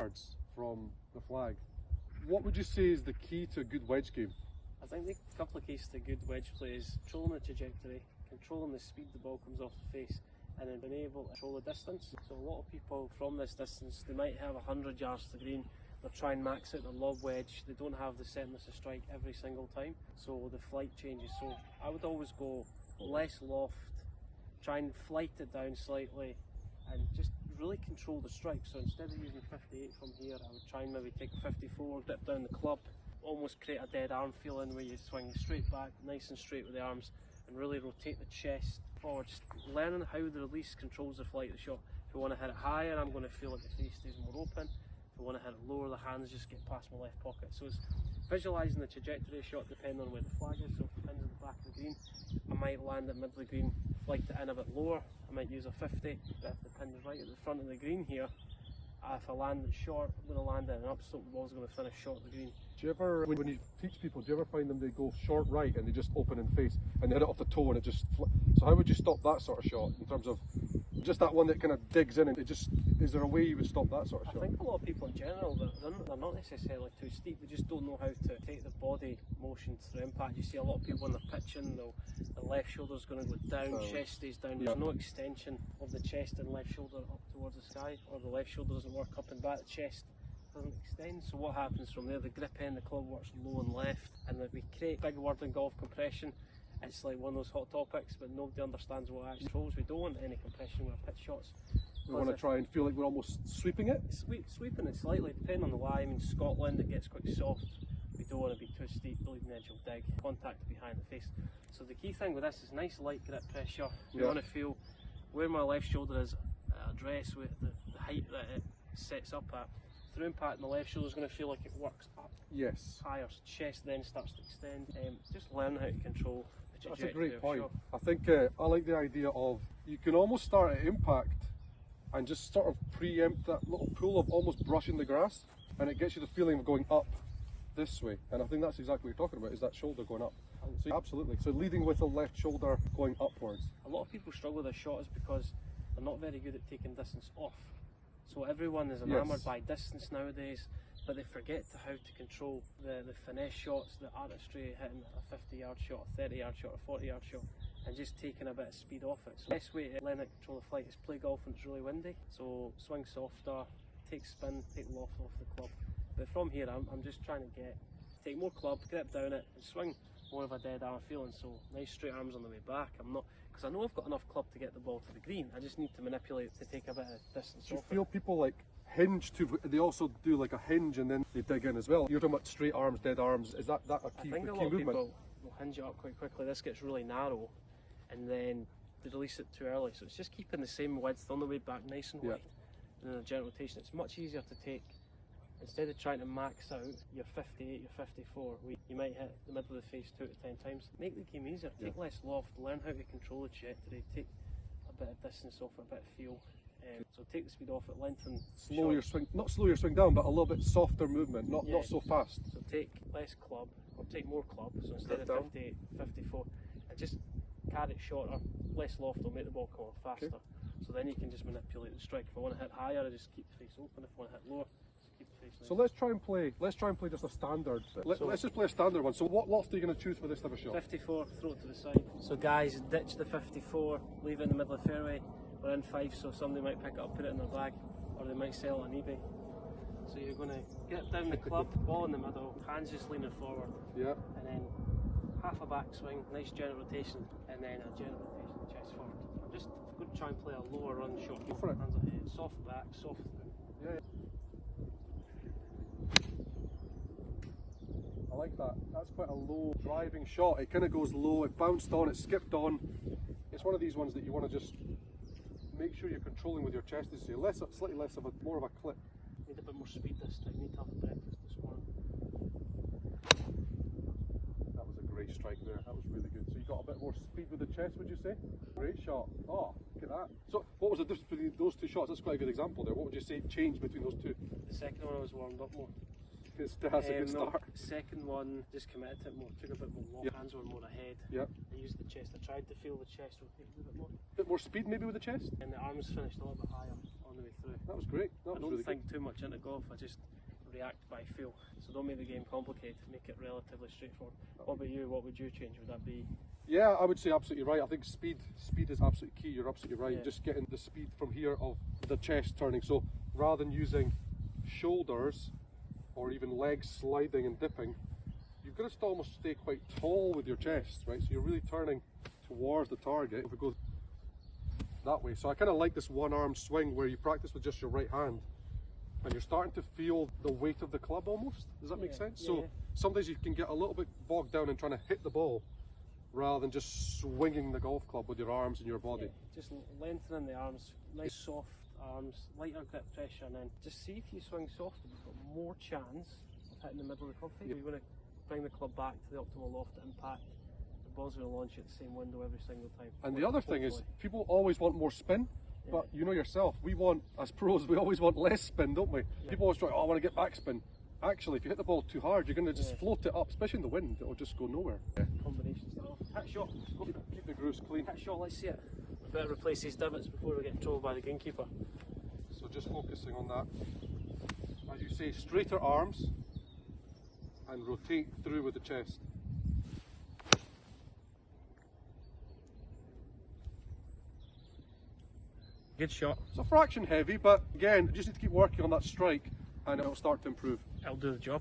yards from the flag. What would you say is the key to a good wedge game? I think the couple of keys to good wedge play is controlling the trajectory, controlling the speed the ball comes off the face, and then being able to control the distance. So a lot of people from this distance, they might have 100 yards to the green, they'll try and max out their lob wedge, they don't have the setness of strike every single time, so the flight changes. So I would always go less loft, try and flight it down slightly, and just really control the strike. So instead of using 58 from here, I would try and maybe take 54, dip down the club, almost create a dead arm feeling where you swing straight back, nice and straight with the arms, and really rotate the chest forward. Just learning how the release controls the flight of the shot. If I want to hit it higher, I'm going to feel like the face stays more open. If I want to hit it lower, the hands just get past my left pocket. So it's visualising the trajectory of the shot depending on where the flag is. So if the pin's at the back of the green, I might land at middle of the green, flight it in a bit lower. I might use a 50, but if the pin is right at the front of the green here, if I land it short, I'm going to land it in an upslope, the ball's going to finish short of the green. Do you ever, when you teach people, do you ever find them they go short right and they just open in face and they hit it off the toe and it just so how would you stop that sort of shot in terms of just that one that kind of digs in and it just, is there a way you would stop that sort of shot? I think a lot of people in general, they're not necessarily too steep, they just don't know how to take the body motion through impact. You see a lot of people when they're pitching, the left shoulder's going to go down, chest stays down, there's no extension of the chest and left shoulder up towards the sky, or the left shoulder doesn't work up and back, the chest doesn't extend. So what happens from there, the grip end, the club works low and left, and that we create big word in golf compression. It's like one of those hot topics, but nobody understands what it actually controls. We don't want any compression with our pitch shots. We want to try and feel like we're almost sweeping it? Sweeping it slightly, depending on the lie. I mean, Scotland, it gets quite soft. We don't want to be too steep, the leading edge will dig, contact behind the face. So the key thing with this is nice light grip pressure. We want to feel where my left shoulder is at address with the height that it sets up at. Through impact, my left shoulder is going to feel like it works up higher, chest then starts to extend. Just learn how to control the trajectory. That's a great point. Shot. I think I like the idea of you can almost start at impact and just sort of preempt that little pull of almost brushing the grass, and it gets you the feeling of going up this way. And I think that's exactly what you're talking about, is that shoulder going up. So absolutely. So leading with the left shoulder going upwards. A lot of people struggle with their shot is because they're not very good at taking distance off. So everyone is enamoured by distance nowadays, but they forget how to control the finesse shots, the artistry, hitting a 50-yard shot, a 30-yard shot, a 40-yard shot, and just taking a bit of speed off it. So the best way to learn how to control the flight is play golf when it's really windy. So swing softer, take spin, take loft off the club. But from here, I'm just trying to take more club, grip down it, and swing more of a dead arm feeling. So nice straight arms on the way back. I'm not, because I know I've got enough club to get the ball to the green. I just need to manipulate to take a bit of distance off. Do you feel people like hinge too? They also do like a hinge and then they dig in as well. You're talking about straight arms, dead arms. Is that a key, I think a key lot of movement? people will hinge it up quite quickly. This gets really narrow, and then they release it too early. So it's just keeping the same width on the way back, nice and wide. And in a gentle rotation, it's much easier to take. Instead of trying to max out your 58, your 54, you might hit the middle of the face 2 to 10 times. Make the game easier, take less loft, learn how to control the trajectory, take a bit of distance off it, a bit of feel. So take the speed off it, lengthen. Slow your swing, not slow your swing down, but a little bit softer movement, not so fast. So take less club, or take more club, so instead of 58, 54, and just carry it shorter, less loft will make the ball come off faster. So then you can just manipulate the strike. If I want to hit higher, I just keep the face open. If I want to hit lower, so let's try and play just a standard. Let's just play a standard one. So what loft are you going to choose for this type of shot? 54, throw it to the side. So guys, ditch the 54, leave it in the middle of the fairway. We're in 5, so somebody might pick it up, put it in their bag, or they might sell it on eBay. So you're going to get down the club, ball in the middle, hands just leaning forward. Yeah. And then half a backswing, nice gentle rotation, and then a gentle rotation, chest forward. I'm just going to try and play a lower run shot. Go for it. Hands ahead, soft back, soft through. Yeah. I like that. That's quite a low driving shot. It kind of goes low, it bounced on, it skipped on. It's one of these ones that you want to just make sure you're controlling with your chest, as you say. Slightly less of more of a clip. Need a bit more speed this time. Need to have a breakfast this morning. That was a great strike there. That was really good. So you got a bit more speed with the chest, would you say? Great shot. Oh, look at that. So what was the difference between those two shots? That's quite a good example there. What would you say changed between those two? The second one I was warmed up more. That's a good start. Second one, just committed to it more, took a bit more long, hands were more ahead. I used the chest, I tried to feel the chest rotate a bit more. Bit more speed maybe with the chest? And the arms finished a little bit higher on the way through. That was great. That I was don't really think too much into golf, I just react by feel. So don't make the game complicated, make it relatively straightforward. What about you? What would you change? Would that be? Yeah, I would say absolutely right. I think speed is absolutely key. You're absolutely right. Yeah. Just getting the speed from here of the chest turning. So rather than using shoulders or even legs sliding and dipping, you've got to almost stay quite tall with your chest, right? So you're really turning towards the target. If we go that way, so I kind of like this one arm swing where you practice with just your right hand, and you're starting to feel the weight of the club almost. Does that make sense? So sometimes you can get a little bit bogged down in trying to hit the ball, rather than just swinging the golf club with your arms and your body. Just lengthening the arms, nice soft arms, lighter grip pressure, and then just see if you swing softer, you've got more chance of hitting the middle of the club face. You want to bring the club back to the optimal loft impact. The ball's going to launch at the same window every single time. And the other thing is, people always want more spin, but you know yourself, we want, as pros, we always want less spin, don't we? People always try, oh, I want to get backspin. Actually, if you hit the ball too hard, you're going to just float it up, especially in the wind, it'll just go nowhere. Combination stuff. Hit shot. Keep the grooves clean. Hit shot, let's see it. We better replace these divots before we get in trouble by the gamekeeper. So just focusing on that. As you say, straighter arms and rotate through with the chest. Good shot. It's a fraction heavy, but again, you just need to keep working on that strike and it'll start to improve. It'll do the job.